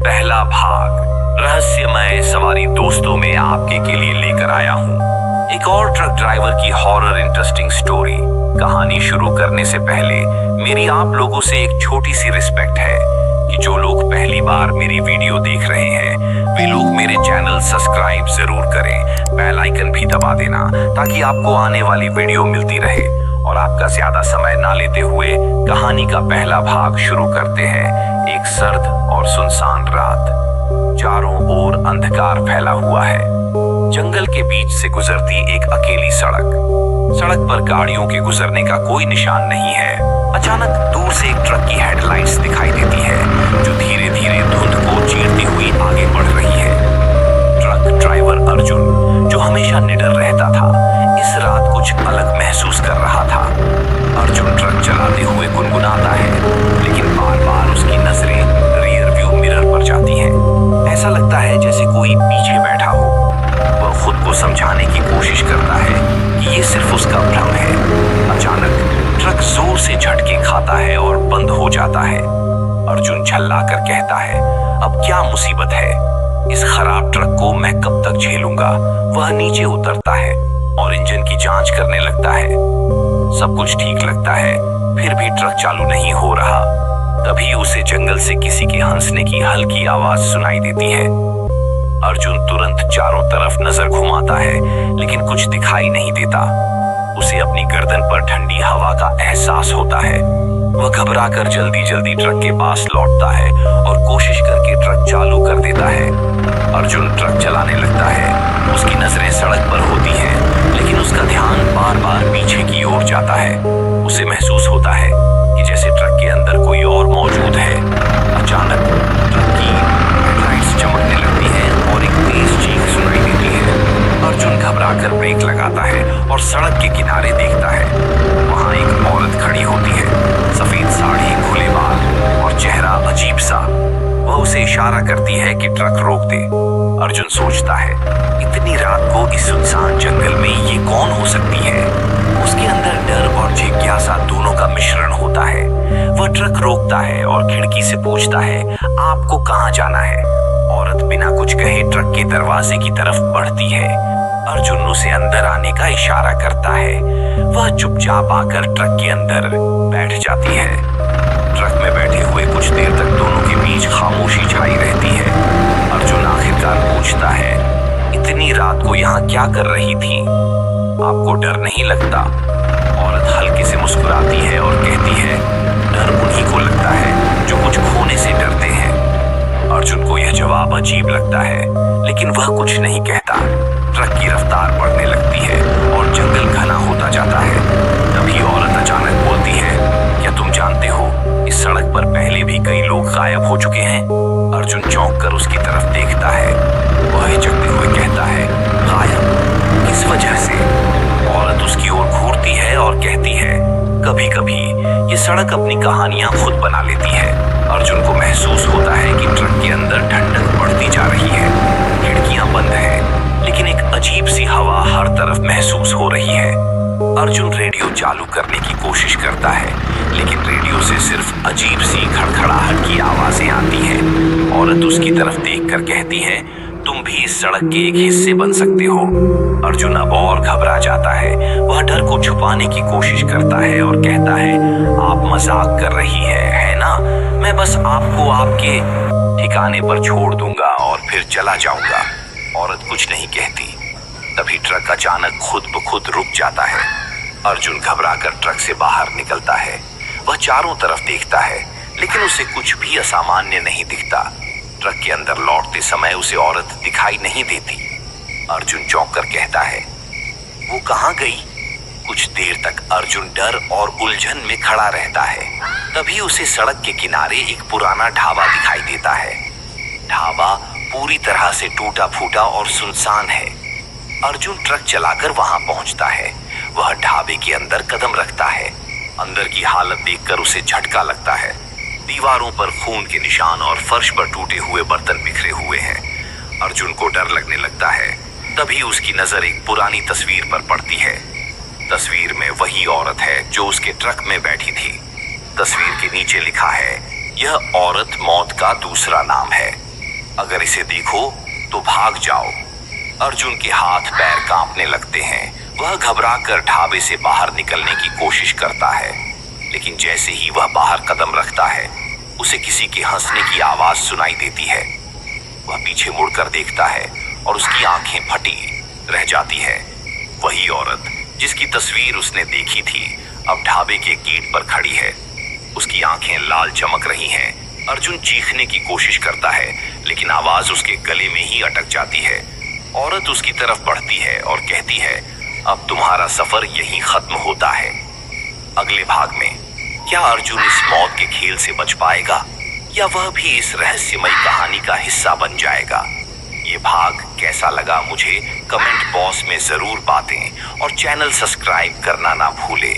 पहला भाग रहस्यमय सवारी दोस्तों में आपके के लिए लेकर आया हूँ एक और ट्रक ड्राइवर की हॉरर इंटरेस्टिंग स्टोरी। कहानी शुरू करने से पहले मेरी आप लोगों से एक छोटी सी रिस्पेक्ट है कि जो लोग पहली बार मेरी वीडियो देख रहे हैं वे लोग मेरे चैनल सब्सक्राइब जरूर करें, बेल आइकन भी दबा देना ताकि आपको आने वाली वीडियो मिलती रहे। और आपका ज्यादा समय ना लेते हुए कहानी का पहला भाग शुरू करते हैं। एक सर्द और सुनसान रात, चारों ओर अंधकार फैला हुआ है। जंगल के बीच से गुजरती एक अकेली सड़क पर गाड़ियों के गुजरने का कोई निशान नहीं है। अचानक दूर से एक ट्रक की हेडलाइट्स दिखाई देती है जो धीरे धीरे धुंध को चीरती हुई आगे बढ़ रही है। ट्रक ड्राइवर अर्जुन, जो हमेशा निडर रहता था, इस रात कुछ अलग महसूस कर रहा था। अर्जुन ट्रक चलाते हुए गुनगुनाता है, लेकिन बार बार उसकी नजरें रियर व्यू मिरर पर जाती हैं। ऐसा लगता है जैसे कोई पीछे बैठा हो। वह खुद को समझाने की कोशिश करता है कि ये सिर्फ उसका भ्रम है। अचानक ट्रक जोर से झटके खाता है और बंद हो जाता है। अर्जुन झल्लाकर कहता है, अब क्या मुसीबत है? इस खराब ट्रक को मैं कब तक झेलूंगा? वह नीचे उतरता है और इंजन की जांच करने लगता है। सब कुछ ठीक लगता है, फिर भी ट्रक चालू नहीं हो रहा। तभी उसे जंगल से किसी के हंसने की हल्की आवाज सुनाई देती है। अर्जुन तुरंत चारों तरफ नजर घुमाता है, लेकिन कुछ दिखाई नहीं देता। उसे अपनी गर्दन पर ठंडी हवा का एहसास होता है। वह घबराकर जल्दी जल्दी ट्रक के पास लौटता है और कोशिश करके ट्रक चालू कर देता है। अर्जुन ट्रक चलाने लगता है। उसकी नजरें सड़क पर होती हैं, लेकिन उसका ध्यान बार बार पीछे की ओर जाता है। उसे महसूस होता है कि जैसे ट्रक के अंदर कोई और मौजूद है। अचानक ट्रक की हेडलाइट्स चमकने लगती हैं और एक तेज चीख सुनाई देती है। अर्जुन घबराकर ब्रेक लगाता है और सड़क के किनारे देखता है। वहां एक औरत खड़ी होती है, सफेद साड़ी, खुले बाल और चेहरा अजीब सा। वह उसे इशारा करती है कि ट्रक रोक दे। अर्जुन सोचता है, इतनी रात को इस सुनसान जंगल में ये कौन हो सकती है? उसके अंदर डर और जिज्ञासा दोनों का मिश्रण होता है। वह ट्रक रोकता है और खिड़की से पूछता है, आपको कहाँ जाना है? औरत बिना कुछ कहे ट्रक के दरवाजे की तरफ बढ़ती है। अर्जुन उसे अंदर आने का इशारा करता है। वह चुपचाप आकर ट्रक के अंदर बैठ जाती है। ट्रक में बैठे हुए कुछ देर तक दोनों के बीच खामोशी छाई रहती है। अर्जुन आखिरकार पूछता है, इतनी रात को यहाँ क्या कर रही थी? आपको डर नहीं लगता? औरत हल्के से मुस्कुराती है और कहती है, डर उन्हीं को लगता है जो कुछ खोने से डरते हैं। अर्जुन को यह जवाब अजीब लगता है, लेकिन वह कुछ नहीं कहता। ट्रक की रफ्तार बढ़ने लगती है और जंगल घना होता जाता है। तभी औरत अचानक बोलती है, क्या तुम जानते हो इस सड़क पर पहले भी कई लोग गायब हो चुके हैं? अर्जुन चौंक कर उसकी तरफ देखता है। वह हिचकते हुए कहता है, गायब? किस वजह से? औरत उसकी ओर घूरती है और कहती है, कभी कभी ये सड़क अपनी कहानियां खुद बना लेती है। अर्जुन को महसूस होता है कि ट्रक के अंदर ठंडक बढ़ती जा रही है। खिड़कियां बंद हैं, लेकिन एक अजीब सी हवा हर तरफ महसूस हो रही है। अर्जुन रेडियो चालू करने की कोशिश करता है, लेकिन रेडियो से सिर्फ अजीब सी खड़खड़ाहट की आवाजें आती हैं। औरत उसकी तरफ देखकर कहती है, तुम भी इस सड़क के एक हिस्से बन सकते हो। अर्जुन अब और घबरा जाता है। वह डर को छुपाने की कोशिश करता है और कहता है, आप मजाक कर रही है ना? मैं बस आपको आपके ठिकाने पर छोड़ दूंगा और फिर चला जाऊंगा। औरत कुछ नहीं कहती। तभी ट्रक अचानक खुद ब खुद रुक जाता है। अर्जुन घबराकर ट्रक से बाहर निकलता है। वह चारों तरफ देखता है, लेकिन उसे कुछ भी असामान्य नहीं दिखता। ट्रक के अंदर लौटते समय उसे औरत दिखाई नहीं देती। अर्जुन चौंक कर कहता है, वो कहाँ गई? कुछ देर तक अर्जुन डर और उलझन में खड़ा रहता है। तभी उसे सड़क के किनारे एक पुराना ढाबा दिखाई देता है। ढाबा पूरी तरह से टूटा फूटा और सुनसान है। अर्जुन ट्रक चलाकर वहां पहुंचता है। वह ढाबे के अंदर कदम रखता है। अंदर की हालत देखकर उसे झटका लगता है। दीवारों पर खून के निशान और फर्श पर टूटे हुए बर्तन बिखरे हुए हैं। अर्जुन को डर लगने लगता है। तभी उसकी नजर एक पुरानी तस्वीर पर पड़ती है। तस्वीर में वही औरत है जो उसके ट्रक में बैठी थी। तस्वीर के नीचे लिखा है, यह औरत मौत का दूसरा नाम है। अगर इसे देखो तो भाग जाओ। अर्जुन के हाथ पैर कांपने लगते हैं। वह घबराकर ढाबे से बाहर निकलने की कोशिश करता है, लेकिन जैसे ही वह बाहर कदम रखता है उसे किसी के हंसने की आवाज सुनाई देती है। वह पीछे मुड़कर देखता है और उसकी आंखें फटी रह जाती है। वही औरत जिसकी तस्वीर उसने देखी थी अब ढाबे के गेट पर खड़ी है। उसकी आंखें लाल चमक रही हैं। अर्जुन चीखने की कोशिश करता है, लेकिन आवाज उसके गले में ही अटक जाती है। औरत उसकी तरफ बढ़ती है और कहती है, अब तुम्हारा सफर यहीं खत्म होता है। अगले भाग में क्या अर्जुन इस मौत के खेल से बच पाएगा या वह भी इस रहस्यमयी कहानी का हिस्सा बन जाएगा? ये भाग कैसा लगा मुझे कमेंट बॉक्स में जरूर बातें और चैनल सब्सक्राइब करना ना भूले।